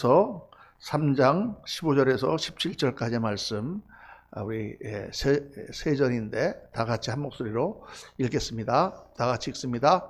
그래서 3장 15절에서 17절까지 말씀 우리 세전인데 다 같이 한 목소리로 읽겠습니다. 다 같이 읽습니다.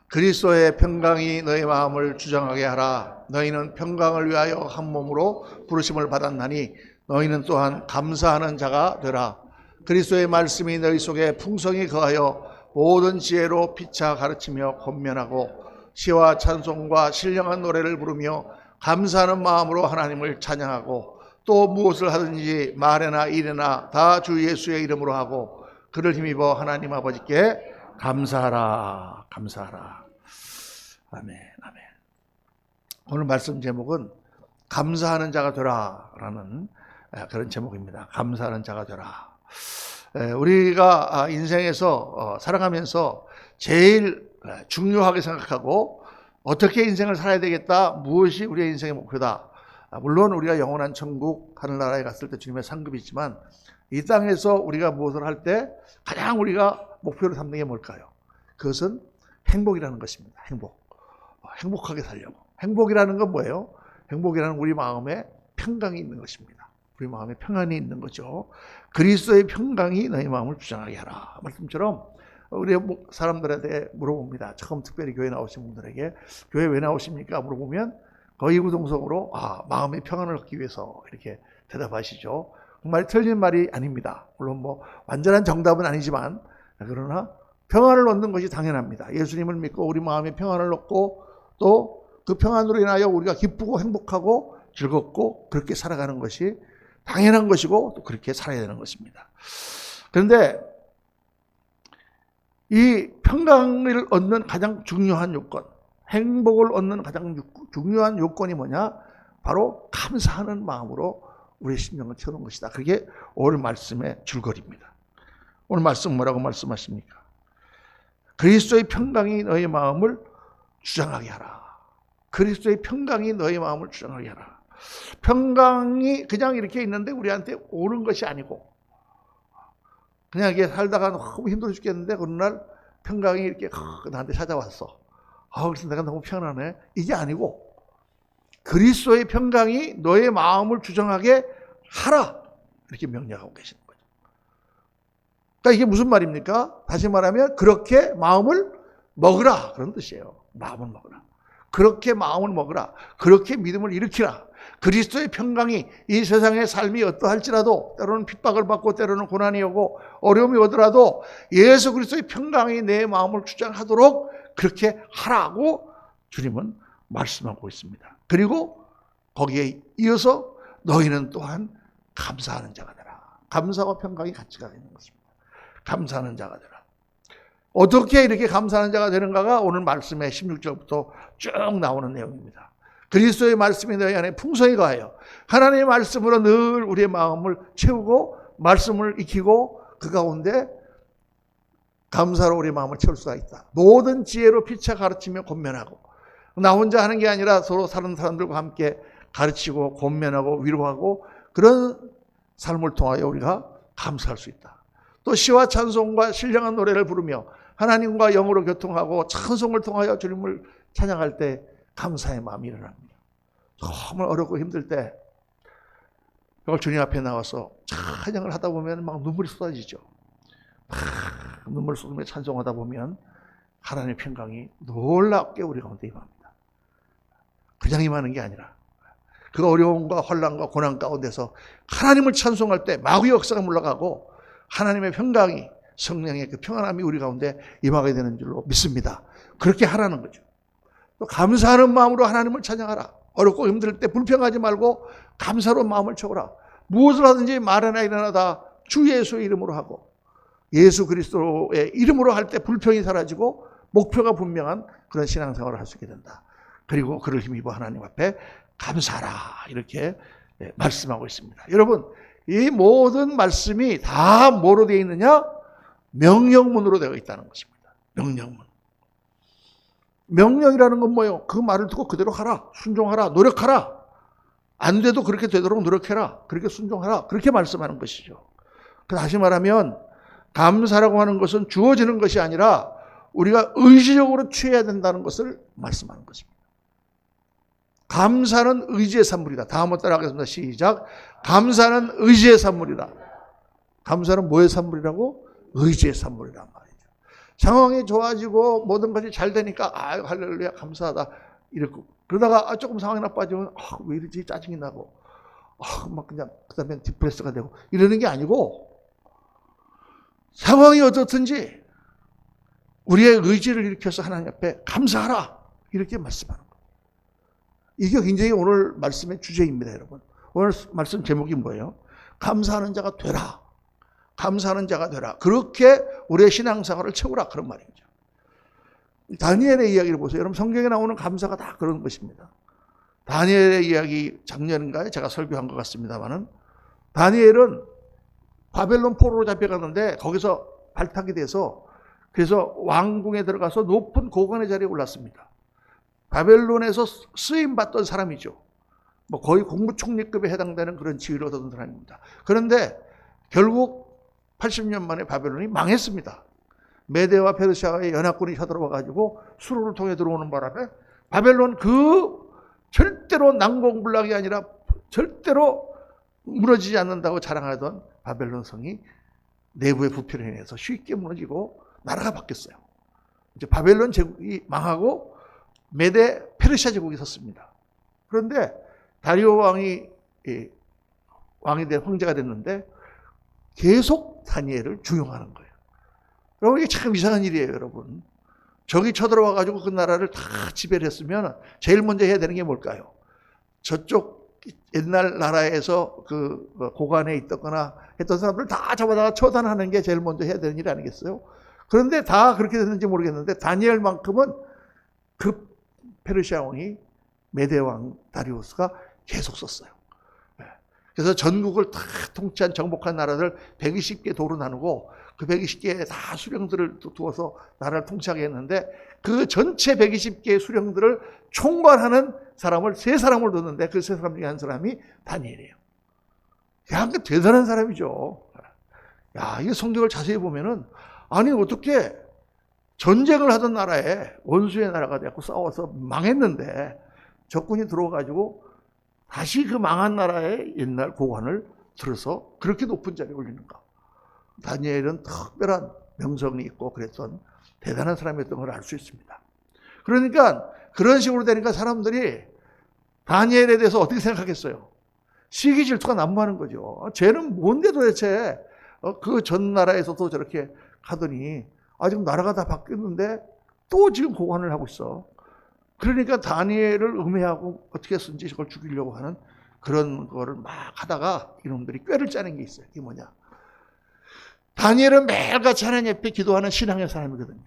그리스도의 평강이 너희 마음을 주장하게 하라. 너희는 평강을 위하여 한 몸으로 부르심을 받았나니 너희는 또한 감사하는 자가 되라. 그리스도의 말씀이 너희 속에 풍성히 거하여 모든 지혜로 피차 가르치며 권면하고 시와 찬송과 신령한 노래를 부르며 감사하는 마음으로 하나님을 찬양하고 또 무엇을 하든지 말이나 일이나 다 주 예수의 이름으로 하고 그를 힘입어 하나님 아버지께 감사하라. 감사하라. 아멘. 아멘. 오늘 말씀 제목은 감사하는 자가 되라라는 그런 제목입니다. 감사하는 자가 되라. 우리가 인생에서 살아가면서 제일 중요하게 생각하고 어떻게 인생을 살아야 되겠다, 무엇이 우리의 인생의 목표다. 물론 우리가 영원한 천국 하늘나라에 갔을 때 주님의 상급이 있지만 이 땅에서 우리가 무엇을 할 때 가장 우리가 목표로 삼는 게 뭘까요? 그것은 행복이라는 것입니다. 행복하게 살려고. 행복이라는 건 뭐예요? 행복이라는 우리 마음에 평강이 있는 것입니다. 우리 마음에 평안이 있는 거죠. 그리스도의 평강이 너희 마음을 주장하게 하라. 말씀처럼 우리 사람들한테 물어봅니다. 처음 특별히 교회 나오신 분들에게 교회 왜 나오십니까? 물어보면 거의 구동성으로 마음의 평안을 얻기 위해서 이렇게 대답하시죠. 정말 틀린 말이 아닙니다. 물론 완전한 정답은 아니지만 그러나 평안을 얻는 것이 당연합니다. 예수님을 믿고 우리 마음에 평안을 얻고 또 그 평안으로 인하여 우리가 기쁘고 행복하고 즐겁고 그렇게 살아가는 것이 당연한 것이고 또 그렇게 살아야 되는 것입니다. 그런데 이 평강을 얻는 가장 중요한 요건, 행복을 얻는 가장 중요한 요건이 뭐냐? 바로 감사하는 마음으로 우리의 심령을 채우는 것이다. 그게 오늘 말씀의 줄거리입니다. 오늘 말씀 뭐라고 말씀하십니까? 그리스도의 평강이 너희 마음을 주장하게 하라. 그리스도의 평강이 너희 마음을 주장하게 하라. 평강이 그냥 이렇게 있는데 우리한테 오는 것이 아니고 그냥 이게 살다가 너무 힘들어 죽겠는데 어느 날 평강이 이렇게 나한테 찾아왔어. 그래서 내가 너무 편안해. 이게 아니고 그리스도의 평강이 너의 마음을 주장하게 하라. 이렇게 명령하고 계시는 거죠. 그러니까 이게 무슨 말입니까? 다시 말하면 그렇게 마음을 먹으라. 그런 뜻이에요. 마음을 먹으라. 그렇게 마음을 먹으라. 그렇게 믿음을 일으키라. 그리스도의 평강이 이 세상의 삶이 어떠할지라도 때로는 핍박을 받고 때로는 고난이 오고 어려움이 오더라도 예수 그리스도의 평강이 내 마음을 주장하도록 그렇게 하라고 주님은 말씀하고 있습니다. 그리고 거기에 이어서 너희는 또한 감사하는 자가 되라. 감사와 평강이 같이 가는 것입니다. 감사하는 자가 되라. 어떻게 이렇게 감사하는 자가 되는가가 오늘 말씀의 16절부터 쭉 나오는 내용입니다. 그리스도의 말씀이 너희 안에 풍성히 거하여 하나님의 말씀으로 늘 우리의 마음을 채우고 말씀을 익히고 그 가운데 감사로 우리의 마음을 채울 수가 있다. 모든 지혜로 피차 가르치며 권면하고 나 혼자 하는 게 아니라 서로 다른 사람들과 함께 가르치고 권면하고 위로하고 그런 삶을 통하여 우리가 감사할 수 있다. 또 시와 찬송과 신령한 노래를 부르며 하나님과 영으로 교통하고 찬송을 통하여 주님을 찬양할 때 감사의 마음이 일어납니다. 정말 어렵고 힘들 때 그걸 주님 앞에 나와서 찬양을 하다 보면 막 눈물이 쏟아지죠. 눈물을 쏟으며 찬송하다 보면 하나님의 평강이 놀랍게 우리 가운데 임합니다. 그냥 임하는 게 아니라 그 어려움과 환난과 고난 가운데서 하나님을 찬송할 때 마귀의 역사가 물러가고 하나님의 평강이 성령의 그 평안함이 우리 가운데 임하게 되는 줄로 믿습니다. 그렇게 하라는 거죠. 또 감사하는 마음으로 하나님을 찬양하라. 어렵고 힘들 때 불평하지 말고 감사로 마음을 채우라. 무엇을 하든지 말하나 일어나 다 주 예수의 이름으로 하고 예수 그리스도의 이름으로 할 때 불평이 사라지고 목표가 분명한 그런 신앙생활을 할 수 있게 된다. 그리고 그를 힘입어 하나님 앞에 감사하라. 이렇게 말씀하고 있습니다. 여러분 이 모든 말씀이 다 뭐로 되어 있느냐? 명령문으로 되어 있다는 것입니다. 명령문. 명령이라는 건 뭐예요? 그 말을 듣고 그대로 하라. 순종하라. 노력하라. 안 돼도 그렇게 되도록 노력해라. 그렇게 순종하라. 그렇게 말씀하는 것이죠. 다시 말하면 감사라고 하는 것은 주어지는 것이 아니라 우리가 의지적으로 취해야 된다는 것을 말씀하는 것입니다. 감사는 의지의 산물이다. 다음 번 따라하겠습니다. 시작. 감사는 의지의 산물이다. 감사는 뭐의 산물이라고? 의지의 산물이란 말이죠. 상황이 좋아지고 모든 것이 잘 되니까 아유 할렐루야 감사하다 이렇고, 그러다가 조금 상황이 나빠지면 왜 이러지 짜증이 나고 막 그냥 그다음에 디프레스가 되고 이러는 게 아니고, 상황이 어떻든지 우리의 의지를 일으켜서 하나님 앞에 감사하라 이렇게 말씀하는 거예요. 이게 굉장히 오늘 말씀의 주제입니다, 여러분. 오늘 말씀 제목이 뭐예요? 감사하는 자가 되라. 감사하는 자가 되라. 그렇게 우리의 신앙생활을 채우라, 그런 말이죠. 다니엘의 이야기를 보세요. 여러분, 성경에 나오는 감사가 다 그런 것입니다. 다니엘의 이야기 작년인가에 제가 설교한 것 같습니다만은, 다니엘은 바벨론 포로로 잡혀가는데 거기서 발탁이 돼서, 그래서 왕궁에 들어가서 높은 고관의 자리에 올랐습니다. 바벨론에서 쓰임받던 사람이죠. 뭐 거의 국무총리급에 해당되는 그런 지위를 얻은 사람입니다. 그런데 결국 80년 만에 바벨론이 망했습니다. 메데와 페르시아의 연합군이 쳐들어와 가지고 수로를 통해 들어오는 바람에 바벨론 그 절대로 난공불락이 아니라 절대로 무너지지 않는다고 자랑하던 바벨론 성이 내부의 부패로 인해서 쉽게 무너지고 나라가 바뀌었어요. 이제 바벨론 제국이 망하고 메데 페르시아 제국이 섰습니다. 그런데 다리오 왕이 된 황제가 됐는데 계속 다니엘을 중용하는 거예요. 여러분, 이게 참 이상한 일이에요, 여러분. 적이 쳐들어와 가지고 그 나라를 다 지배를 했으면 제일 먼저 해야 되는 게 뭘까요? 저쪽 옛날 나라에서 그 고관에 있었거나 했던 사람들 다 잡아다가 처단하는 게 제일 먼저 해야 되는 일 아니겠어요? 그런데 다 그렇게 됐는지 모르겠는데 다니엘만큼은 그 페르시아 왕이 메데 왕 다리우스가 계속 썼어요. 그래서 전국을 다 통치한 정복한 나라들 120개 도로 나누고 그 120개의 다 수령들을 두어서 나라를 통치하게 했는데, 그 전체 120개의 수령들을 총괄하는 사람을 3사람을 뒀는데 그 3사람 중에 한 사람이 다니엘이에요. 야, 그 대단한 사람이죠. 야, 이 성경을 자세히 보면은, 아니 어떻게 전쟁을 하던 나라에 원수의 나라가 되고 싸워서 망했는데 적군이 들어와가지고 다시 그 망한 나라의 옛날 고관을 들어서 그렇게 높은 자리에 올리는가. 다니엘은 특별한 명성이 있고 그랬던 대단한 사람이었던 걸 알 수 있습니다. 그러니까 그런 식으로 되니까 사람들이 다니엘에 대해서 어떻게 생각하겠어요? 시기 질투가 난무하는 거죠. 쟤는 뭔데 도대체 그 전 나라에서도 저렇게 하더니 지금 나라가 다 바뀌었는데 또 지금 고관을 하고 있어. 그러니까 다니엘을 음해하고 어떻게 했는지 저걸 죽이려고 하는 그런 거를 막 하다가 이놈들이 꾀를 짜는 게 있어요. 이게 뭐냐? 다니엘은 매일같이 하나님 앞에 기도하는 신앙의 사람이거든요.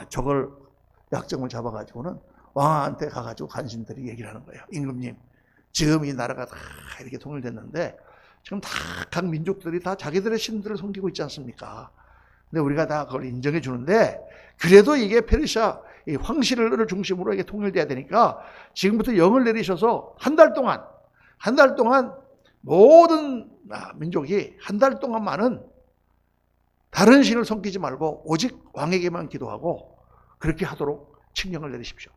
저걸 약점을 잡아가지고는 왕한테 가가지고 간신들이 얘기를 하는 거예요. 임금님, 지금 이 나라가 다 이렇게 통일됐는데 지금 다 각 민족들이 다 자기들의 신들을 섬기고 있지 않습니까? 근데 우리가 다 그걸 인정해 주는데 그래도 이게 페르시아 이 황실을 중심으로 이게 통일돼야 되니까 지금부터 영을 내리셔서 한 달 동안 모든 민족이 한 달 동안만은 다른 신을 섬기지 말고 오직 왕에게만 기도하고 그렇게 하도록 칙령을 내리십시오.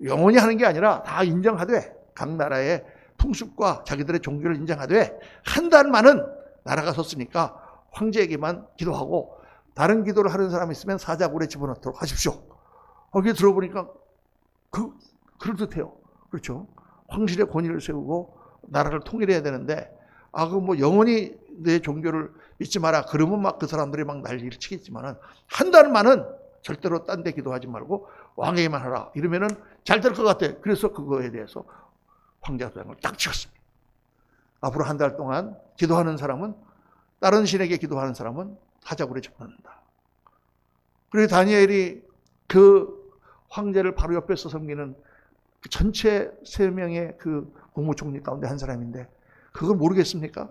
영원히 하는 게 아니라 다 인정하되 각 나라의 풍습과 자기들의 종교를 인정하되 한 달만은 나라가 섰으니까 황제에게만 기도하고 다른 기도를 하는 사람이 있으면 사자굴에 집어넣도록 하십시오. 거기에 들어보니까 그럴듯해요. 그렇죠? 황실의 권위를 세우고 나라를 통일해야 되는데 뭐 영원히 내 종교를 믿지 마라. 그러면 막 그 사람들이 막 난리를 치겠지만은 한 달만은 절대로 딴 데 기도하지 말고 왕에게만 하라. 이러면은 잘 될 것 같아. 그래서 그거에 대해서 황제가 도장을 딱 찍었습니다. 앞으로 한 달 동안 기도하는 사람은 다른 신에게 기도하는 사람은 사자굴에 집어넣는다. 그리고 다니엘이 그 황제를 바로 옆에서 섬기는 그 전체 3명의 그 국무총리 가운데 한 사람인데 그걸 모르겠습니까?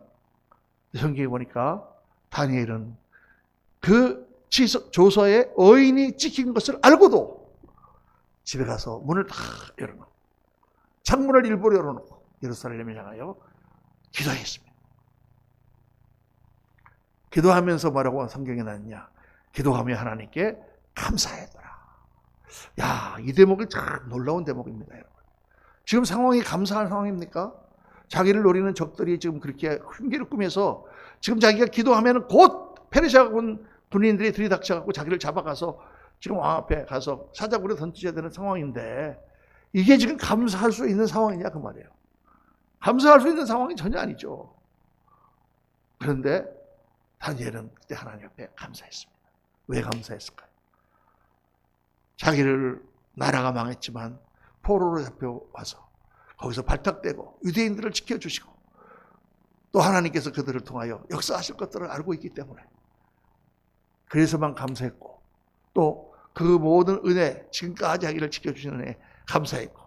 성경에 보니까 다니엘은 그 조서에 어인이 찍힌 것을 알고도 집에 가서 문을 다 열어놓고 창문을 일부러 열어놓고 예루살렘을 향하여 기도했습니다. 기도하면서 뭐라고 성경에 나왔냐? 기도하며 하나님께 감사했더라. 야, 이 대목이 참 놀라운 대목입니다, 여러분. 지금 상황이 감사할 상황입니까? 자기를 노리는 적들이 지금 그렇게 흉기를 꾸며서 지금 자기가 기도하면 곧 페르시아군 군인들이 들이닥쳐갖고 자기를 잡아가서 지금 왕 앞에 가서 사자굴에 던져야 되는 상황인데 이게 지금 감사할 수 있는 상황이냐 그 말이에요. 감사할 수 있는 상황이 전혀 아니죠. 그런데 다니엘은 그때 하나님 앞에 감사했습니다. 왜 감사했을까요? 자기를 나라가 망했지만 포로로 잡혀와서 거기서 발탁되고 유대인들을 지켜주시고 또 하나님께서 그들을 통하여 역사하실 것들을 알고 있기 때문에 그래서만 감사했고 또 그 모든 은혜, 지금까지 자기를 지켜주시는 은혜 감사했고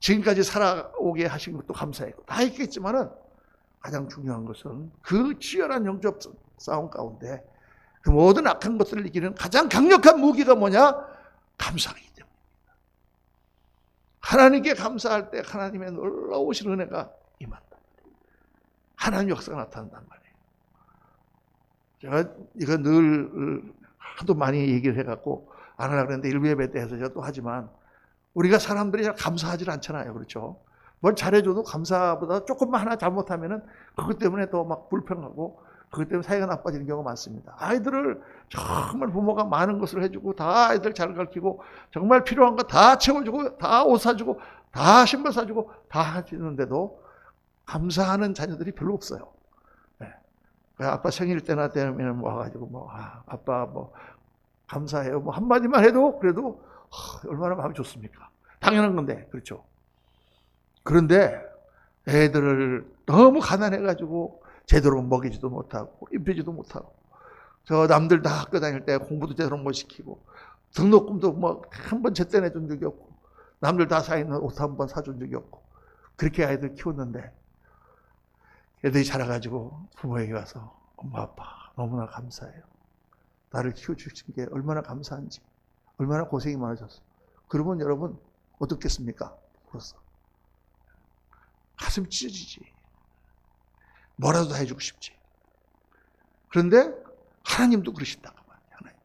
지금까지 살아오게 하신 것도 감사했고 다 했겠지만은 가장 중요한 것은 그 치열한 영적 싸움 가운데 그 모든 악한 것들을 이기는 가장 강력한 무기가 뭐냐? 감사하기 때문입니다. 하나님께 감사할 때 하나님의 놀라우신 은혜가 임한다. 하나님 역사가 나타난단 말이에요. 제가 이거 늘 하도 많이 얘기를 해갖고 안 하려고 그랬는데 일부 예배 때 해서 제가 또 하지만 우리가 사람들이 잘 감사하지 않잖아요. 그렇죠? 뭘 잘해줘도 감사보다 조금만 하나 잘못하면은 그것 때문에 또 막 불평하고 그것 때문에 사이가 나빠지는 경우가 많습니다. 아이들을 정말 부모가 많은 것을 해주고 다 아이들 잘 가르치고 정말 필요한 거 다 채워주고 다 옷 사주고 다 신발 사주고 다 해주는데도 감사하는 자녀들이 별로 없어요. 네. 아빠 생일 때나 되면 와가지고 아빠 감사해요. 한마디만 해도 그래도 얼마나 마음이 좋습니까? 당연한 건데 그렇죠. 그런데 애들을 너무 가난해가지고 제대로 먹이지도 못하고 입히지도 못하고 저 남들 다 학교 다닐 때 공부도 제대로 못 시키고 등록금도 한 번 제때 내준 적이 없고 남들 다 사 있는 옷 한 번 사준 적이 없고 그렇게 아이들 키웠는데 애들이 자라가지고 부모에게 와서 엄마 아빠 너무나 감사해요. 나를 키워주신 게 얼마나 감사한지 얼마나 고생이 많으셨어. 그러면 여러분 어떻겠습니까? 그래서 가슴 찢어지지. 뭐라도 다 해주고 싶지. 그런데 하나님도 그러신다고 말이에요.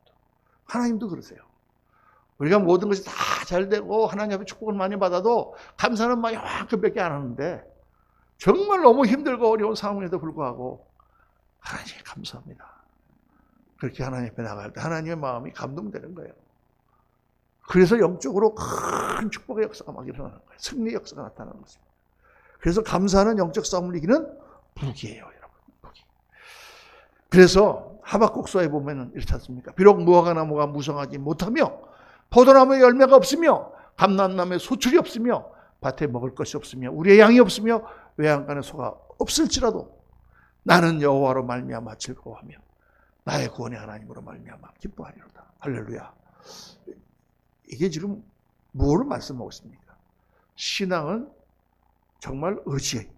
하나님도 그러세요. 우리가 모든 것이 다 잘 되고 하나님 앞에 축복을 많이 받아도 감사는 막 이만큼밖에 안 하는데 정말 너무 힘들고 어려운 상황에도 불구하고 하나님 감사합니다. 그렇게 하나님 앞에 나갈 때 하나님의 마음이 감동되는 거예요. 그래서 영적으로 큰 축복의 역사가 막 일어나는 거예요. 승리의 역사가 나타나는 것입니다. 그래서 감사하는 영적 싸움을 이기는 무기예요, 여러분. 무기. 그래서 하박국서에 보면 이렇지 않습니까? 비록 무화과 나무가 무성하지 못하며 포도나무에 열매가 없으며 감람나무에 소출이 없으며 밭에 먹을 것이 없으며 우리의 양이 없으며 외양간에 소가 없을지라도 나는 여호와로 말미암아 즐거워하며 나의 구원의 하나님으로 말미암아 기뻐하리로다. 할렐루야. 이게 지금 뭐를 말씀하고 있습니까? 신앙은 정말 의지,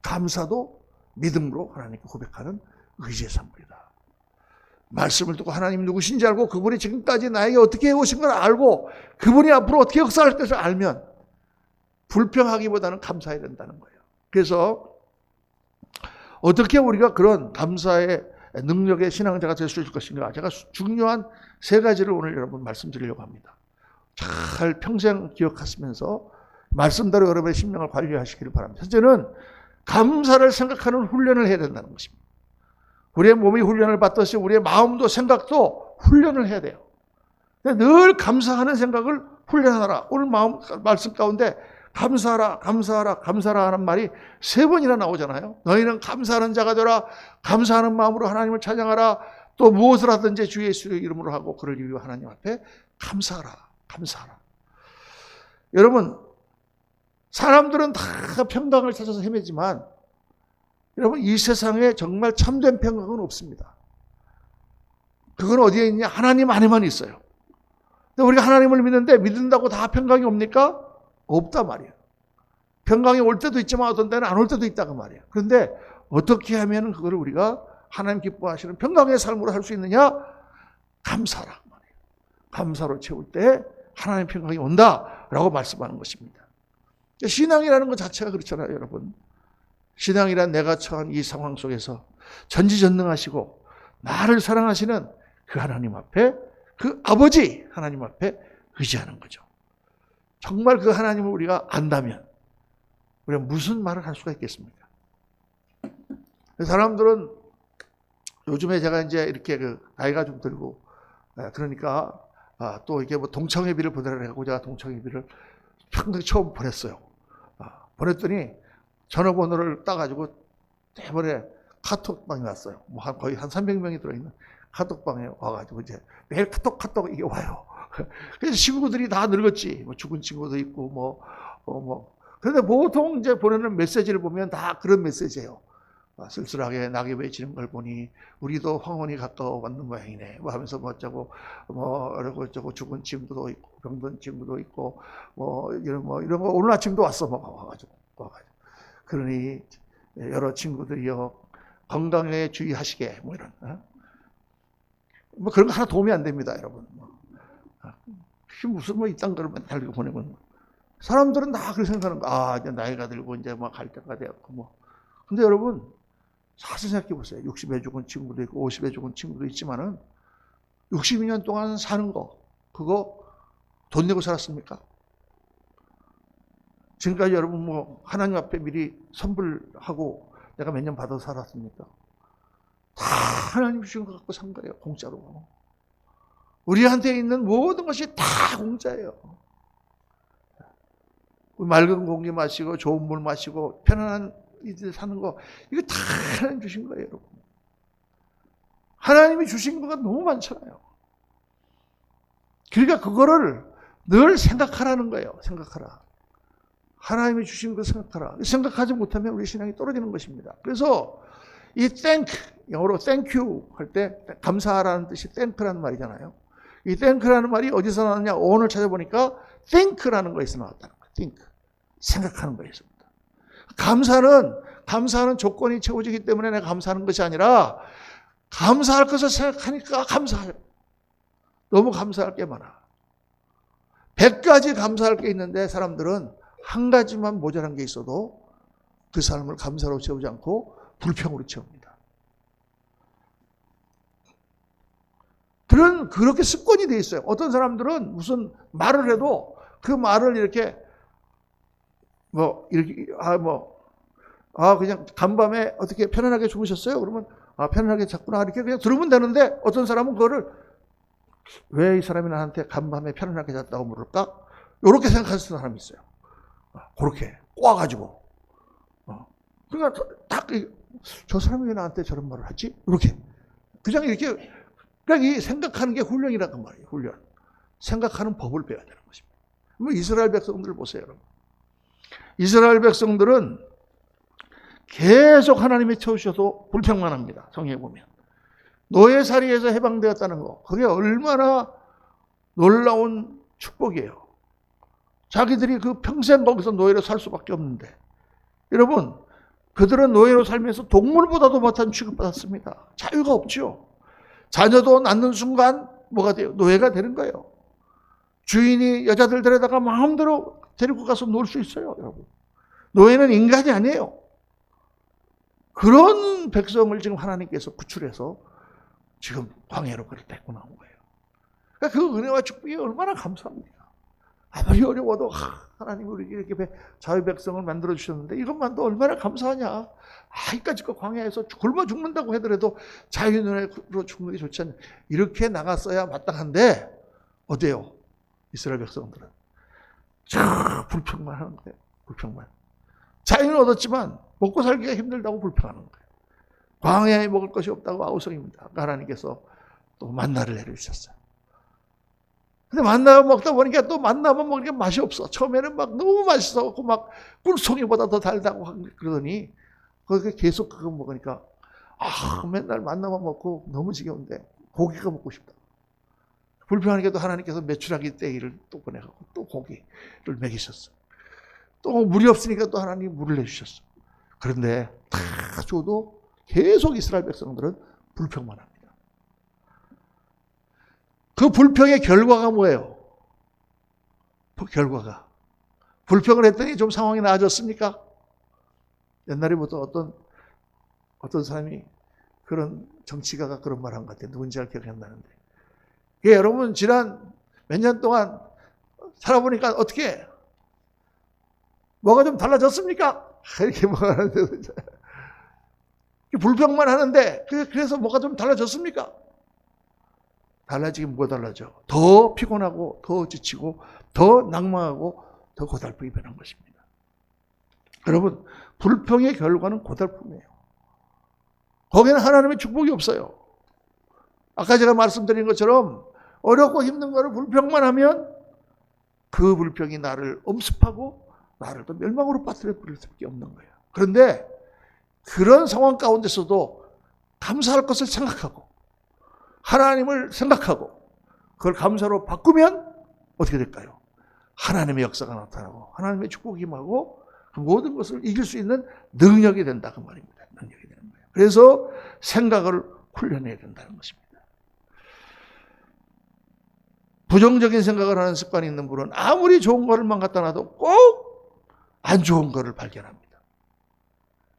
감사도 믿음으로 하나님께 고백하는 의지의 산물이다. 말씀을 듣고 하나님 누구신지 알고 그분이 지금까지 나에게 어떻게 해오신 걸 알고 그분이 앞으로 어떻게 역사할 것을 알면 불평하기보다는 감사해야 된다는 거예요. 그래서 어떻게 우리가 그런 감사의 능력의 신앙자가 될 수 있을 것인가? 제가 중요한 세 가지를 오늘 여러분 말씀드리려고 합니다. 잘 평생 기억하시면서 말씀대로 여러분의 심령을 관리하시기를 바랍니다. 첫째는 감사를 생각하는 훈련을 해야 된다는 것입니다. 우리의 몸이 훈련을 받듯이 우리의 마음도 생각도 훈련을 해야 돼요. 늘 감사하는 생각을 훈련하라. 오늘 말씀 가운데 감사하라, 감사하라, 감사하라 하는 말이 3번이나 나오잖아요. 너희는 감사하는 자가 되라. 감사하는 마음으로 하나님을 찬양하라. 또 무엇을 하든지 주 예수의 이름으로 하고 그를 위하여 하나님 앞에 감사하라. 감사하라. 여러분, 사람들은 다 평강을 찾아서 헤매지만 여러분 이 세상에 정말 참된 평강은 없습니다. 그건 어디에 있냐? 하나님 안에만 있어요. 근데 우리가 하나님을 믿는데 믿는다고 다 평강이 옵니까? 없다 말이에요. 평강이 올 때도 있지만 어떤 때는 안 올 때도 있다고 말이에요. 그런데 어떻게 하면 그거를 우리가 하나님 기뻐하시는 평강의 삶으로 할 수 있느냐? 감사라 말이에요. 감사로 채울 때 하나님 평강이 온다라고 말씀하는 것입니다. 신앙이라는 것 자체가 그렇잖아요, 여러분. 신앙이란 내가 처한 이 상황 속에서 전지전능하시고 나를 사랑하시는 그 하나님 앞에, 그 아버지 하나님 앞에 의지하는 거죠. 정말 그 하나님을 우리가 안다면, 우리가 무슨 말을 할 수가 있겠습니까? 사람들은 요즘에 제가 이제 이렇게 나이가 좀 들고 그러니까 또 이게 뭐 동창회비를 보내라 해가지고 제가 동창회비를 평생 처음 보냈어요. 보냈더니 전화번호를 따가지고 대번에 카톡방이 왔어요. 뭐 거의 한 300명이 들어있는 카톡방에 와가지고 이제 매일 카톡 이게 와요. 그래서 친구들이 다 늙었지. 뭐 죽은 친구도 있고 그런데 보통 이제 보내는 메시지를 보면 다 그런 메시지예요. 쓸쓸하게 낙엽에 지는 걸 보니 우리도 황혼이 가까워 왔는 모양이네. 뭐 하면서 뭐 어쩌고 이러고 저쩌고 죽은 친구도 있고 병든 친구도 있고 이런 거 오늘 아침도 왔어. 와가지고. 그러니 여러 친구들이요 건강에 주의하시게 뭐 이런 뭐 그런 거 하나 도움이 안 됩니다, 여러분. 무슨 뭐 이딴 걸 맨날 보내고 사람들은 다 그렇게 생각하는 거. 이제 나이가 들고 이제 막 갈 때가 되었고 뭐. 근데 여러분 사실 생각해 보세요. 60에 죽은 친구도 있고 50에 죽은 친구도 있지만은 62년 동안 사는 거 그거 돈 내고 살았습니까? 지금까지 여러분 뭐 하나님 앞에 미리 선불하고 내가 몇 년 받아서 살았습니까? 다 하나님 주신 거 갖고 산 거예요. 공짜로. 우리한테 있는 모든 것이 다 공짜예요. 맑은 공기 마시고 좋은 물 마시고 편안한 이들 사는 거 이거 다 하나님 주신 거예요, 여러분. 하나님이 주신 거가 너무 많잖아요. 그러니까 그거를 늘 생각하라는 거예요. 생각하라. 하나님이 주신 거 생각하라. 생각하지 못하면 우리 신앙이 떨어지는 것입니다. 그래서 이 thank, 영어로 thank you 할 때 감사하라는 뜻이 thank라는 말이잖아요. 이 thank라는 말이 어디서 나왔냐? 어원을 찾아보니까 think라는 거에서 나왔다는 거예요. think. 생각하는 거에 있습니다. 감사는 조건이 채워지기 때문에 내가 감사하는 것이 아니라 감사할 것을 생각하니까 감사해요. 너무 감사할 게 많아. 100가지 감사할 게 있는데 사람들은 한 가지만 모자란 게 있어도 그 삶을 감사로 채우지 않고 불평으로 채웁니다. 그렇게 습관이 돼 있어요. 어떤 사람들은 무슨 말을 해도 그 말을 이렇게 그냥 간밤에 어떻게 편안하게 주무셨어요? 그러면 편안하게 잤구나 이렇게 그냥 들으면 되는데 어떤 사람은 그거를 왜 이 사람이 나한테 간밤에 편안하게 잤다고 물을까? 이렇게 생각하는 사람이 있어요. 그렇게 꼬아가지고 그러니까 딱 저 사람이 왜 나한테 저런 말을 하지? 이렇게 그냥 이렇게 그냥 이 생각하는 게 훈련이라는 말이에요. 훈련. 생각하는 법을 배워야 되는 것입니다. 뭐 이스라엘 백성들 보세요, 여러분. 이스라엘 백성들은 계속 하나님이 채우셔도 불평만 합니다. 성경에 보면. 노예살이에서 해방되었다는 거. 그게 얼마나 놀라운 축복이에요. 자기들이 그 평생 거기서 노예로 살 수밖에 없는데. 여러분, 그들은 노예로 살면서 동물보다도 못한 취급받았습니다. 자유가 없죠. 자녀도 낳는 순간 뭐가 돼요? 노예가 되는 거예요. 주인이 여자들 데려다가 마음대로 데리고 가서 놀 수 있어요, 여러분. 노예는 인간이 아니에요. 그런 백성을 지금 하나님께서 구출해서 지금 광야로 그를 데리고 나온 거예요. 그러니까 그 은혜와 축복이 얼마나 감사합니까? 아무리 어려워도 하나님이 우리 이렇게 자유 백성을 만들어 주셨는데 이것만도 얼마나 감사하냐. 이까짓 거 광야에서 굶어 죽는다고 하더라도 자유 눈으로 죽는 게 좋지 않냐. 이렇게 나갔어야 마땅한데 어때요? 이스라엘 백성들은 불평만 하는 거예요. 불평만. 자유는 얻었지만 먹고 살기가 힘들다고 불평하는 거예요. 광야에 먹을 것이 없다고 아우성입니다. 하나님께서 또 만나를 내려주셨어요. 근데 만나 먹다 보니까 또 만나만 먹으니까 맛이 없어. 처음에는 막 너무 맛있어갖고 막 꿀송이보다 더 달다고 그러더니 거기 계속 그거 먹으니까 맨날 만나만 먹고 너무 지겨운데 고기가 먹고 싶다. 불평하니까 또 하나님께서 메추라기 떼기를 또 보내갖고 또 고기를 먹이셨어. 또 물이 없으니까 또 하나님이 물을 내주셨어. 그런데 다 줘도 계속 이스라엘 백성들은 불평만 합니다. 그 불평의 결과가 뭐예요? 결과가. 불평을 했더니 좀 상황이 나아졌습니까? 옛날에부터 어떤 사람이 그런 정치가가 그런 말 한 것 같아요. 누군지 기억이 안 나는데. 여러분, 지난 몇 년 동안 살아보니까 어떻게 뭐가 좀 달라졌습니까? 이렇게 뭐가 하는데 불평만 하는데 그래서 뭐가 좀 달라졌습니까? 달라지긴 뭐가 달라져? 더 피곤하고 더 지치고 더 낭망하고 더 고달프게 변한 것입니다. 여러분, 불평의 결과는 고달픔이에요. 거기는 하나님의 축복이 없어요. 아까 제가 말씀드린 것처럼 어렵고 힘든 거를 불평만 하면 그 불평이 나를 엄습하고 나를 또 멸망으로 빠뜨려 버릴 수밖에 없는 거예요. 그런데 그런 상황 가운데서도 감사할 것을 생각하고 하나님을 생각하고 그걸 감사로 바꾸면 어떻게 될까요? 하나님의 역사가 나타나고 하나님의 축복이 임하고 그 모든 것을 이길 수 있는 능력이 된다 그 말입니다. 능력이 되는 거예요. 그래서 생각을 훈련해야 된다는 것입니다. 부정적인 생각을 하는 습관이 있는 분은 아무리 좋은 거를만 갖다 놔도 꼭 안 좋은 거를 발견합니다.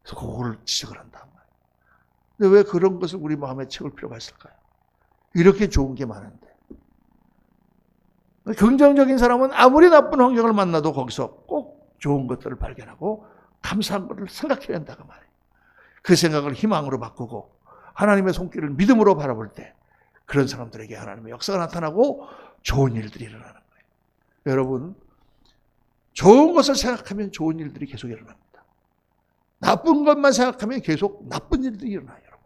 그래서 그거를 지적을 한단 말이에요. 근데 왜 그런 것을 우리 마음에 채울 필요가 있을까요? 이렇게 좋은 게 많은데. 긍정적인 사람은 아무리 나쁜 환경을 만나도 거기서 꼭 좋은 것들을 발견하고 감사한 것을 생각해야 한다고 말이에요. 그 생각을 희망으로 바꾸고 하나님의 손길을 믿음으로 바라볼 때 그런 사람들에게 하나님의 역사가 나타나고 좋은 일들이 일어나는 거예요. 여러분, 좋은 것을 생각하면 좋은 일들이 계속 일어납니다. 나쁜 것만 생각하면 계속 나쁜 일들이 일어나요. 여러분.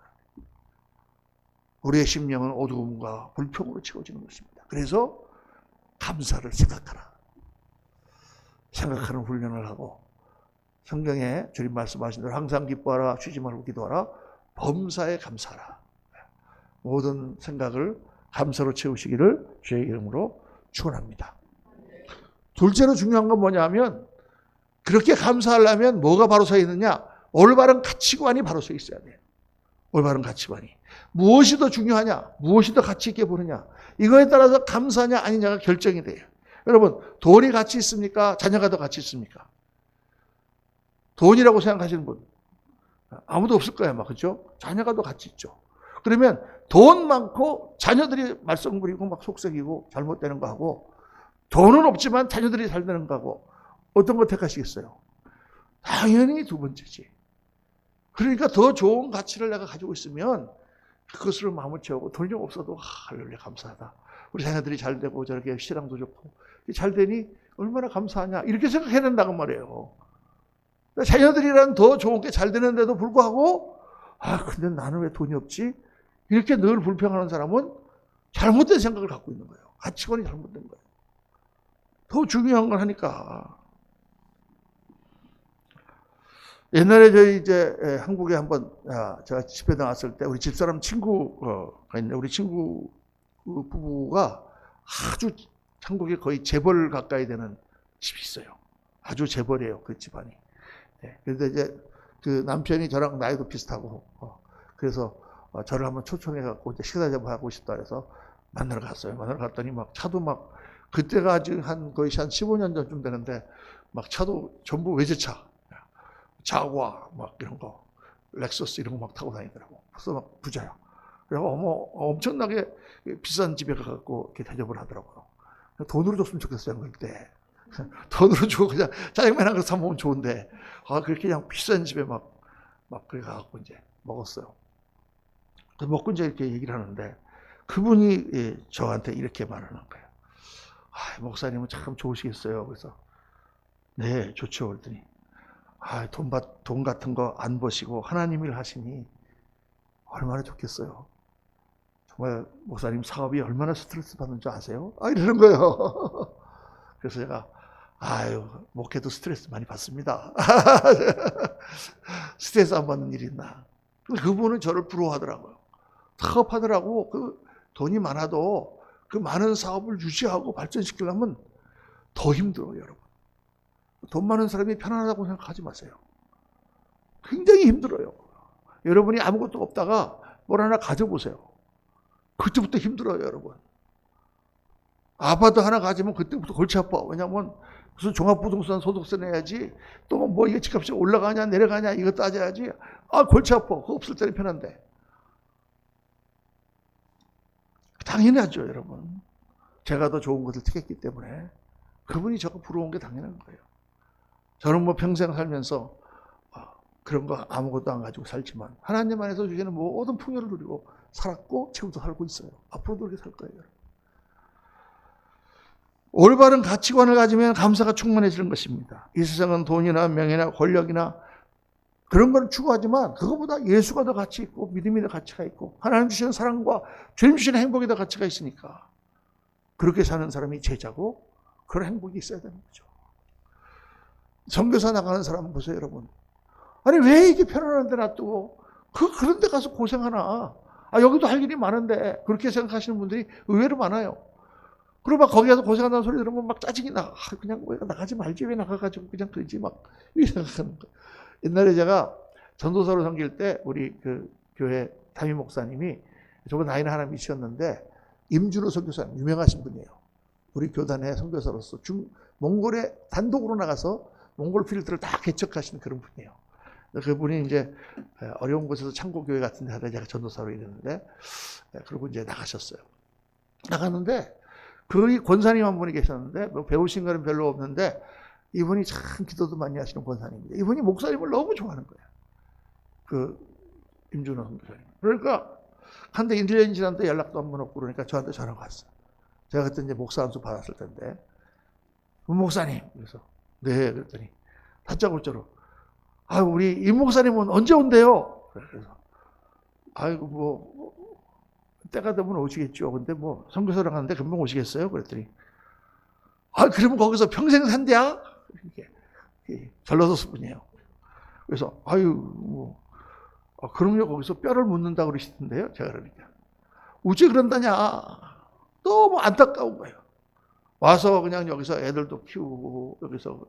우리의 심령은 어두움과 불평으로 채워지는 것입니다. 그래서 감사를 생각하라. 생각하는 훈련을 하고 성경에 주님 말씀하신 대로 항상 기뻐하라, 쉬지 말고 기도하라, 범사에 감사하라. 모든 생각을 감사로 채우시기를 주의 이름으로 축원합니다. 둘째로 중요한 건 뭐냐면 그렇게 감사하려면 뭐가 바로 서 있느냐? 올바른 가치관이 바로 서 있어야 돼요. 올바른 가치관이. 무엇이 더 중요하냐? 무엇이 더 가치 있게 보느냐? 이거에 따라서 감사냐 아니냐가 결정이 돼요. 여러분, 돈이 가치 있습니까? 자녀가 더 가치 있습니까? 돈이라고 생각하시는 분 아무도 없을 거예요, 막 그렇죠? 자녀가 더 가치 있죠. 그러면 돈 많고 자녀들이 말썽 부리고 막 속썩이고 잘못되는 거 하고 돈은 없지만 자녀들이 잘 되는 거 하고 어떤 거 택하시겠어요? 당연히 두 번째지. 그러니까 더 좋은 가치를 내가 가지고 있으면 그것으로 마음을 채우고 돈이 없어도 할렐루야 감사하다. 우리 자녀들이 잘 되고 저렇게 신앙도 좋고 잘 되니 얼마나 감사하냐 이렇게 생각해야 된다고 말이에요. 자녀들이란 더 좋은 게 잘 되는데도 불구하고 근데 나는 왜 돈이 없지? 이렇게 늘 불평하는 사람은 잘못된 생각을 갖고 있는 거예요. 가치관이 잘못된 거예요. 더 중요한 걸 하니까. 옛날에 저희 이제 한국에 한번 제가 집회 나왔을 때 우리 집사람 친구가 있는데 우리 친구 부부가 아주 한국에 거의 재벌 가까이 되는 집이 있어요. 아주 재벌이에요, 그 집안이. 그런데 이제 그 남편이 저랑 나이도 비슷하고 그래서 저를 한번 초청해갖고 이제 식사 좀 하고 싶다 해서 만나러 갔어요. 만나러 갔더니 막 차도 막 그때가 아직 거의 한 15년 전쯤 되는데 막 차도 전부 외제차, 자구아 막 이런 거, 렉서스 이런 거 막 타고 다니더라고. 그래서 막 부자야. 그래서 엄청나게 비싼 집에 가갖고 이렇게 대접을 하더라고요. 돈으로 줬으면 좋겠어요, 그때. 돈으로 주고 그냥 짜장면 한 그릇 사 먹으면 좋은데 그렇게 그냥 비싼 집에 막 그래 가갖고 이제 먹었어요. 먹고 이제 이렇게 얘기를 하는데 그분이 저한테 이렇게 말하는 거예요. 목사님은 참 좋으시겠어요. 그래서 네 좋죠. 그랬더니 돈 같은 거 안 버시고 하나님 일 하시니 얼마나 좋겠어요. 정말 목사님 사업이 얼마나 스트레스 받는 줄 아세요? 이러는 거예요. 그래서 제가 목회도 스트레스 많이 받습니다. 스트레스 안 받는 일이 있나. 그분은 저를 부러워하더라고요. 사업하더라고. 그 돈이 많아도 그 많은 사업을 유지하고 발전시키려면 더 힘들어요, 여러분. 돈 많은 사람이 편안하다고 생각하지 마세요. 굉장히 힘들어요. 여러분이 아무것도 없다가 뭘 하나 가져보세요. 그때부터 힘들어요, 여러분. 아파트 하나 가지면 그때부터 골치 아파. 왜냐면 무슨 종합부동산 소득세 내야지, 또 뭐 이게 집값이 올라가냐 내려가냐 이거 따져야지. 골치 아파. 그거 없을 때는 편한데. 당연하죠, 여러분. 제가 더 좋은 것을 택했기 때문에 그분이 저거 부러운 게 당연한 거예요. 저는 뭐 평생 살면서 그런 거 아무것도 안 가지고 살지만 하나님 안에서 주시는 모든 풍요를 누리고 살았고 지금도 살고 있어요. 앞으로도 그렇게 살 거예요. 올바른 가치관을 가지면 감사가 충만해지는 것입니다. 이 세상은 돈이나 명예나 권력이나 그런 걸 추구하지만 그거보다 예수가 더 가치 있고 믿음이 더 가치가 있고 하나님 주시는 사랑과 주님 주시는 행복이 더 가치가 있으니까 그렇게 사는 사람이 제자고 그런 행복이 있어야 되는 거죠. 선교사 나가는 사람 보세요, 여러분. 아니 왜 이게 편안한 데 놔두고 그런 데 가서 고생하나. 여기도 할 일이 많은데 그렇게 생각하시는 분들이 의외로 많아요. 그리고 막 거기 가서 고생한다는 소리 들으면 막 짜증이 나. 그냥 왜 나가지 말지 왜 나가가지고 그냥 되지 막 이렇게 생각하는 거예요. 옛날에 제가 전도사로 섬길 때 우리 그 교회 담임 목사님이 저보다 나이는 하나 미치셨는데 임준호 선교사님 유명하신 분이에요. 우리 교단의 선교사로서 몽골에 단독으로 나가서 몽골 필드를 다 개척하신 그런 분이에요. 그분이 이제 어려운 곳에서 창고교회 같은 데 하다 제가 전도사로 일했는데 그리고 이제 나가셨어요. 나갔는데 그 권사님 한 분이 계셨는데 뭐 배우신 거는 별로 없는데 이분이 참 기도도 많이 하시는 권사님입니다. 이분이 목사님을 너무 좋아하는 거예요. 그 임준호 선교사님. 그러니까 한데 1년 지났는데 연락도 한 번 없고 그러니까 저한테 전화가 왔어요. 제가 그때 이제 목사 안수 받았을 텐데 목사님 그래서 네 그랬더니 다짜고짜로 우리 임 목사님은 언제 온대요? 그래서 아이고 뭐 때가 되면 오시겠죠. 근데 뭐 선교사로 가는데 금방 오시겠어요? 그랬더니 그러면 거기서 평생 산대야? 이렇게 전라도 분이에요. 그래서 그럼요 거기서 뼈를 묻는다 그러시던데요. 제가 그러니까 어찌 그런다냐. 너무 안타까운 거예요. 와서 그냥 여기서 애들도 키우고 여기서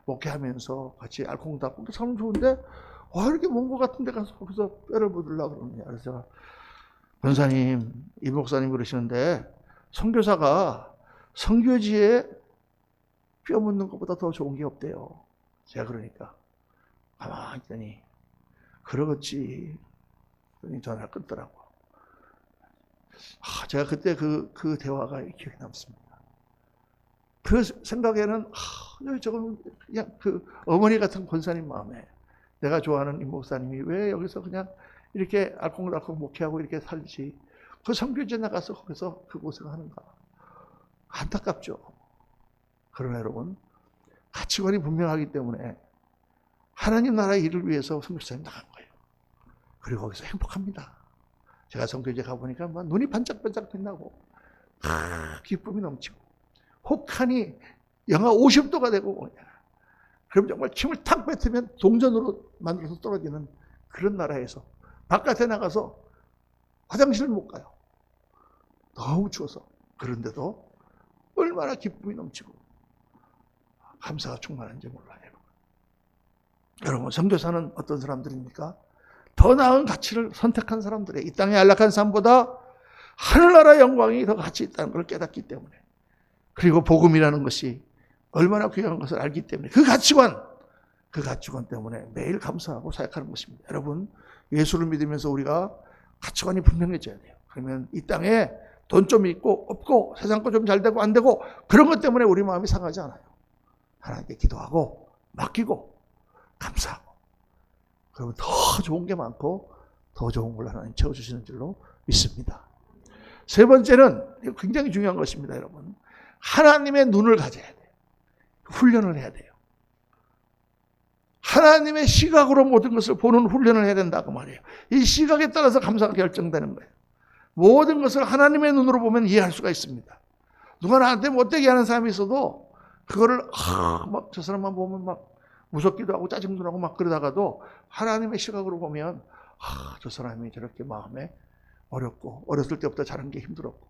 목회하면서 같이 알콩달콩 참 좋은데 이렇게 먼 것 같은데 가서 거기서 뼈를 묻으려고 그러느냐. 그래서 제가 권사님 이 목사님 그러시는데 선교사가 선교지에 뼈 묻는 것보다 더 좋은 게 없대요. 제가 그러니까 가만히 있더니 그러겠지. 그러니 전화를 끊더라고. 제가 그때 그 대화가 기억에 남습니다. 그 생각에는 저건 그냥 그 어머니 같은 권사님 마음에 내가 좋아하는 이 목사님이 왜 여기서 그냥 이렇게 알콩달콩 목회하고 이렇게 살지 그 선교지에 나가서 거기서 그 고생하는가 안타깝죠. 그러나 여러분 가치관이 분명하기 때문에 하나님 나라의 일을 위해서 선교사님 나간 거예요. 그리고 거기서 행복합니다. 제가 선교지에 가보니까 막 눈이 반짝반짝 빛나고 기쁨이 넘치고 혹한이 영하 50도가 되고 그럼 정말 침을 탁 뱉으면 동전으로 만들어서 떨어지는 그런 나라에서 바깥에 나가서 화장실을 못 가요. 너무 추워서. 그런데도 얼마나 기쁨이 넘치고 감사가 충만한지 몰라요. 여러분 선교사는 어떤 사람들입니까? 더 나은 가치를 선택한 사람들이에요. 이 땅의 안락한 삶보다 하늘나라 영광이 더 가치 있다는 걸 깨닫기 때문에 그리고 복음이라는 것이 얼마나 귀한 것을 알기 때문에 그 가치관 때문에 매일 감사하고 사역하는 것입니다. 여러분 예수를 믿으면서 우리가 가치관이 분명해져야 돼요. 그러면 이 땅에 돈 좀 있고 없고 세상 거 좀 잘 되고 안 되고 그런 것 때문에 우리 마음이 상하지 않아요. 하나님께 기도하고 맡기고 감사하고 그러면 더 좋은 게 많고 더 좋은 걸 하나님 채워주시는 줄로 믿습니다. 세 번째는 굉장히 중요한 것입니다. 여러분 하나님의 눈을 가져야 돼요. 훈련을 해야 돼요. 하나님의 시각으로 모든 것을 보는 훈련을 해야 된다고 말이에요. 이 시각에 따라서 감사가 결정되는 거예요. 모든 것을 하나님의 눈으로 보면 이해할 수가 있습니다. 누가 나한테 못되게 하는 사람이 있어도 그거를 막 저 사람만 보면 막 무섭기도 하고 짜증도 나고 막 그러다가도 하나님의 시각으로 보면 저 사람이 저렇게 마음에 어렵고 어렸을 때부터 자란 게 힘들었고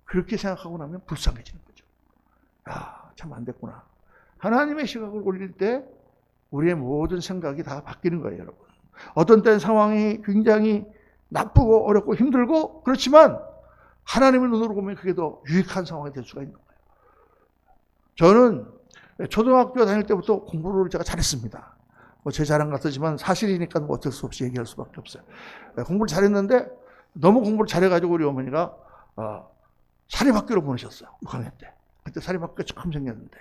그렇게 생각하고 나면 불쌍해지는 거죠. 참 안 됐구나. 하나님의 시각을 올릴 때 우리의 모든 생각이 다 바뀌는 거예요, 여러분. 어떤 때는 상황이 굉장히 나쁘고 어렵고 힘들고 그렇지만 하나님의 눈으로 보면 그게 더 유익한 상황이 될 수가 있는 거예요. 저는 초등학교 다닐 때부터 공부를 제가 잘했습니다. 제 자랑 같지만 사실이니까 어쩔 수 없이 얘기할 수밖에 없어요. 공부를 잘했는데 너무 공부를 잘해가지고 우리 어머니가 사립학교로 보내셨어요. 6학년 때. 그때 사립학교가 처음 생겼는데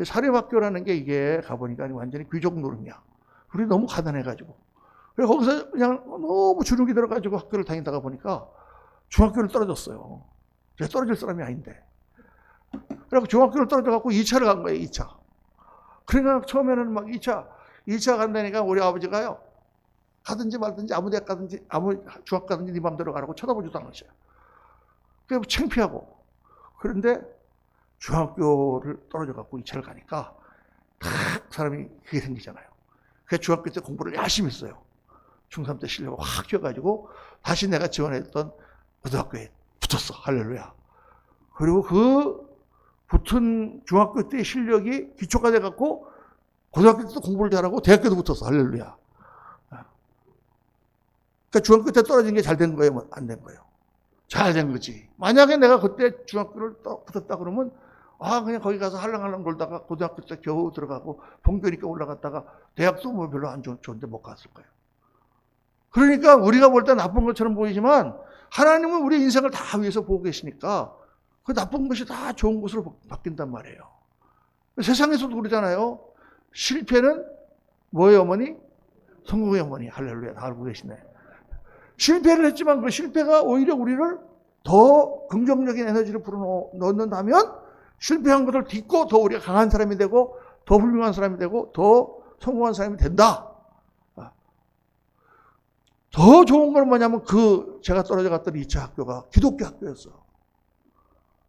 사립학교라는 게 이게 가보니까 완전히 귀족 노릇이야. 우리 너무 가난해가지고. 그래서 거기서 그냥 너무 주눅이 들어가지고 학교를 다니다가 보니까 중학교를 떨어졌어요. 제가 떨어질 사람이 아닌데. 그래서 중학교를 떨어져갖고 2차를 간 거예요, 2차. 그러니까 처음에는 막 2차 간다니까 우리 아버지가요. 가든지 말든지 아무 대학 가든지 아무 중학 가든지 네 맘대로 가라고 쳐다보지도 않으셔요. 그게 창피하고. 그런데 중학교를 떨어져갖고 2차를 가니까 탁 사람이 그게 생기잖아요. 그래서 중학교 때 공부를 열심히 했어요. 중3 때 실력을 확 키워가지고 다시 내가 지원했던 고등학교에 붙었어. 할렐루야. 그리고 그 붙은 중학교 때 실력이 기초가 돼갖고 고등학교 때도 공부를 잘하고 대학교도 붙었어. 할렐루야. 그러니까 중학교 때 떨어진 게 잘 된 거예요? 안 된 거예요? 잘 된 거지. 만약에 내가 그때 중학교를 붙었다 그러면 그냥 거기 가서 할랑할랑 놀다가 고등학교 때 겨우 들어가고 본교니까 올라갔다가 대학도 뭐 별로 안 좋은데 못 갔을 거예요. 그러니까 우리가 볼 때 나쁜 것처럼 보이지만 하나님은 우리 인생을 다 위해서 보고 계시니까 그 나쁜 것이 다 좋은 것으로 바뀐단 말이에요. 세상에서도 그러잖아요. 실패는 뭐의 어머니? 성공의 어머니. 할렐루야. 다 알고 계시네. 실패를 했지만 그 실패가 오히려 우리를 더 긍정적인 에너지를 불어넣는다면 실패한 것을 딛고 더 우리가 강한 사람이 되고 더 훌륭한 사람이 되고 더 성공한 사람이 된다. 더 좋은 건 뭐냐면 제가 떨어져 갔던 2차 학교가 기독교 학교였어.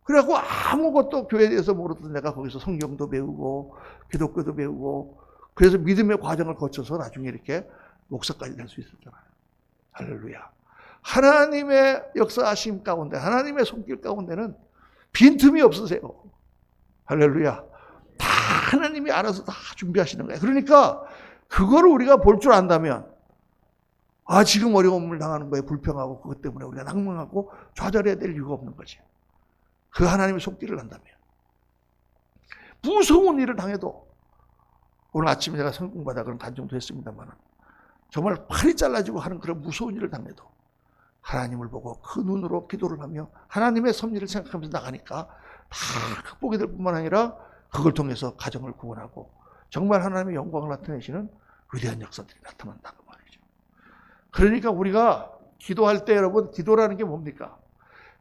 그래갖고 아무것도 교회에 대해서 모르던 내가 거기서 성경도 배우고 기독교도 배우고 그래서 믿음의 과정을 거쳐서 나중에 이렇게 목사까지 될 수 있었잖아요. 할렐루야. 하나님의 역사하심 가운데 하나님의 손길 가운데는 빈틈이 없으세요. 할렐루야. 다 하나님이 알아서 다 준비하시는 거예요. 그러니까 그거를 우리가 볼 줄 안다면 지금 어려움을 당하는 거에 불평하고 그것 때문에 우리가 낭망하고 좌절해야 될 이유가 없는 거지. 그 하나님의 손길을 한다면. 무서운 일을 당해도 오늘 아침에 제가 성공받아 그런 간증도 했습니다만 정말 팔이 잘라지고 하는 그런 무서운 일을 당해도 하나님을 보고 그 눈으로 기도를 하며 하나님의 섭리를 생각하면서 나가니까 다 극복이 될 뿐만 아니라 그걸 통해서 가정을 구원하고 정말 하나님의 영광을 나타내시는 위대한 역사들이 나타난다 그 말이죠. 그러니까 우리가 기도할 때 여러분 기도라는 게 뭡니까?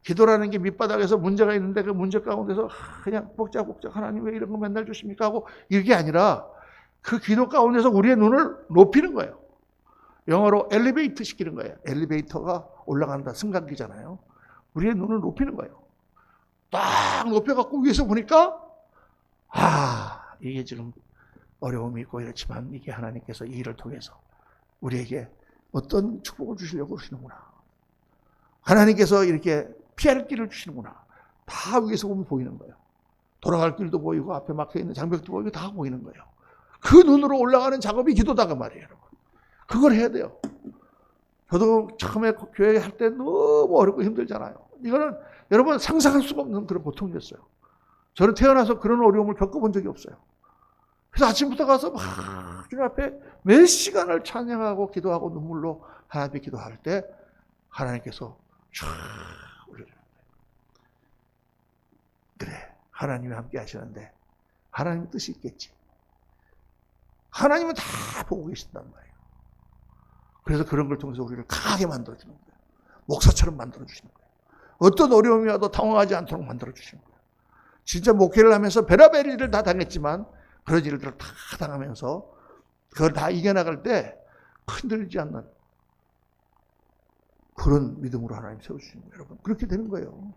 기도라는 게 밑바닥에서 문제가 있는데 그 문제 가운데서 그냥 복작복작 하나님 왜 이런 거 맨날 주십니까 하고 이게 아니라 그 기도 가운데서 우리의 눈을 높이는 거예요. 영어로 엘리베이터 시키는 거예요. 엘리베이터가 올라간다 승강기잖아요. 우리의 눈을 높이는 거예요. 딱 높여갖고 위에서 보니까 이게 지금 어려움이 있고 이렇지만 이게 하나님께서 이 일을 통해서 우리에게 어떤 축복을 주시려고 그러시는구나. 하나님께서 이렇게 피할 길을 주시는구나. 다 위에서 보면 보이는 거예요. 돌아갈 길도 보이고 앞에 막혀있는 장벽도 보이고 다 보이는 거예요. 그 눈으로 올라가는 작업이 기도다 그 말이에요. 여러분. 그걸 해야 돼요. 저도 처음에 교회 할 때 너무 어렵고 힘들잖아요. 이거는 여러분 상상할 수가 없는 그런 고통이었어요. 저는 태어나서 그런 어려움을 겪어본 적이 없어요. 그래서 아침부터 가서 막 주님 앞에 몇 시간을 찬양하고 기도하고 눈물로 하나님 앞에 기도할 때 하나님께서 쫙 올려주는 거예요. 그래, 하나님이 함께 하시는데 하나님의 뜻이 있겠지. 하나님은 다 보고 계신단 말이에요. 그래서 그런 걸 통해서 우리를 강하게 만들어주는 거예요. 목사처럼 만들어주시는 거예요. 어떤 어려움이 와도 당황하지 않도록 만들어주시는 거예요. 진짜 목회를 하면서 별의별 일을 다 당했지만 그런 일들을 다 당하면서 그걸 다 이겨나갈 때 흔들리지 않는 그런 믿음으로 하나님 세워주시는 거예요. 여러분 그렇게 되는 거예요.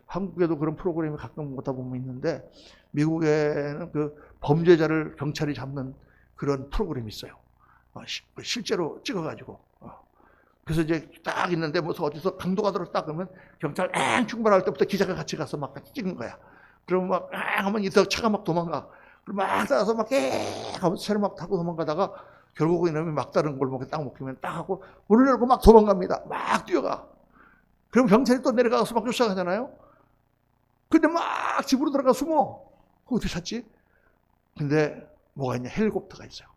한국에도 그런 프로그램이 가끔 오다 보면 있는데 미국에는 그 범죄자를 경찰이 잡는 그런 프로그램이 있어요. 실제로 찍어가지고. 그래서 이제 딱 있는데 무슨 어디서 강도가 들어왔다 그러면 경찰 출발할 때부터 기자가 같이 가서 막 같이 찍는 거야. 그러면 막 하면 이따 차가 막 도망가. 그럼 막 따라서 막 하면서 차를 막 타고 도망가다가 결국은 이놈이 막다른 골목에 딱 먹히면 딱 하고 문을 열고 막 도망갑니다. 막 뛰어가. 그럼 경찰이 또 내려가서 막 쫓아가잖아요. 근데 막 집으로 들어가 숨어. 그거 어떻게 찾지? 근데 뭐가 있냐? 헬리콥터가 있어요.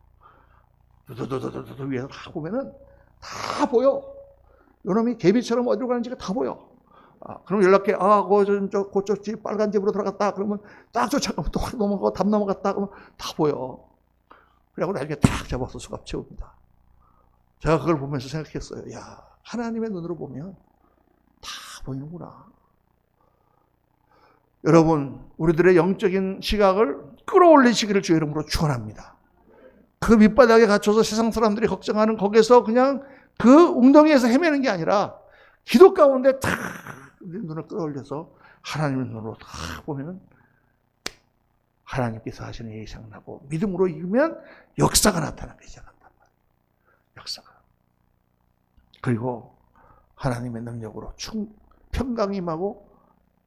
도도도도도 위에서 다 보면은 다 보여. 요놈이 개미처럼 어디로 가는지가 다 보여. 그럼 연락해. 그쪽 집 빨간 집으로 들어갔다. 그러면 딱 쫓아가면 또 넘어가고 담 넘어갔다. 그러면 다 보여. 그래고 나중에 딱 잡아서 수갑 채웁니다. 제가 그걸 보면서 생각했어요. 야, 하나님의 눈으로 보면 다 보이는구나. 여러분, 우리들의 영적인 시각을 끌어올리시기를 주의 이름으로 축원합니다. 그 밑바닥에 갇혀서 세상 사람들이 걱정하는 거기서 그냥 그 웅덩이에서 헤매는 게 아니라 기도 가운데 탁 눈을 끌어올려서 하나님의 눈으로 탁 보면 하나님께서 하시는 일이 생각나고 믿음으로 이기면 역사가 나타나기 시작한단 말이에요. 역사가. 그리고 하나님의 능력으로 평강이 임하고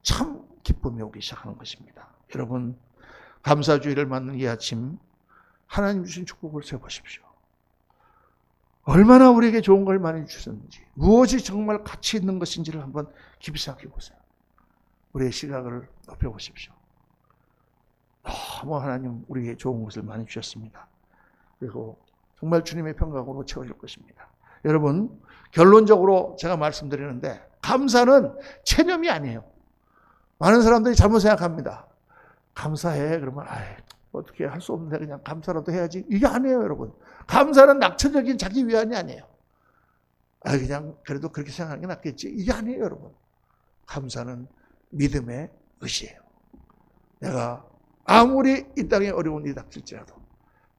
참 기쁨이 오기 시작하는 것입니다. 여러분, 감사주의를 맞는 이 아침 하나님 주신 축복을 세보십시오. 얼마나 우리에게 좋은 걸 많이 주셨는지, 무엇이 정말 가치 있는 것인지를 한번 깊이 생각해 보세요. 우리의 시각을 높여보십시오. 너무 하나님 우리에게 좋은 것을 많이 주셨습니다. 그리고 정말 주님의 평강으로 채워질 것입니다. 여러분, 결론적으로 제가 말씀드리는데 감사는 체념이 아니에요. 많은 사람들이 잘못 생각합니다. 감사해. 그러면 어떻게 할 수 없는데 그냥 감사라도 해야지. 이게 아니에요, 여러분. 감사는 낙천적인 자기 위안이 아니에요. 그냥 그래도 그렇게 생각하는 게 낫겠지. 이게 아니에요, 여러분. 감사는 믿음의 의지예요. 내가 아무리 이 땅에 어려운 일이 닥칠지라도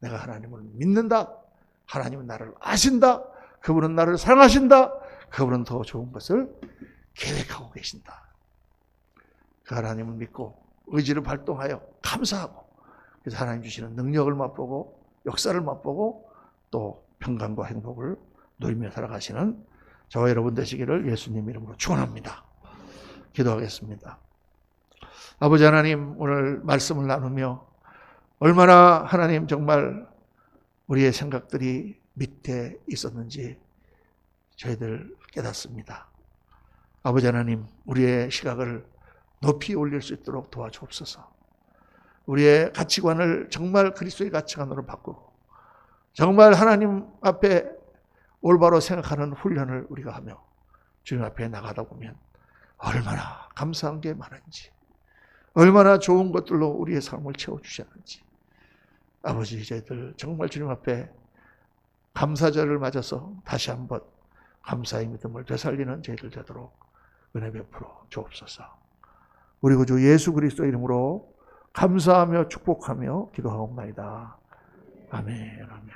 내가 하나님을 믿는다. 하나님은 나를 아신다. 그분은 나를 사랑하신다. 그분은 더 좋은 것을 계획하고 계신다. 그 하나님을 믿고 의지를 발동하여 감사하고, 그래서 하나님 주시는 능력을 맛보고 역사를 맛보고 또 평강과 행복을 누리며 살아가시는 저와 여러분 되시기를 예수님 이름으로 축원합니다. 기도하겠습니다. 아버지 하나님, 오늘 말씀을 나누며 얼마나 하나님 정말 우리의 생각들이 밑에 있었는지 저희들 깨닫습니다. 아버지 하나님, 우리의 시각을 높이 올릴 수 있도록 도와주옵소서. 우리의 가치관을 정말 그리스도의 가치관으로 바꾸고 정말 하나님 앞에 올바로 생각하는 훈련을 우리가 하며 주님 앞에 나가다 보면 얼마나 감사한 게 많은지, 얼마나 좋은 것들로 우리의 삶을 채워주셨는지, 아버지, 저희들 정말 주님 앞에 감사절을 맞아서 다시 한번 감사의 믿음을 되살리는 저희들 되도록 은혜 베풀어 주옵소서. 우리 구주 예수 그리스도 이름으로 감사하며 축복하며 기도하옵나이다. 아멘. 아멘.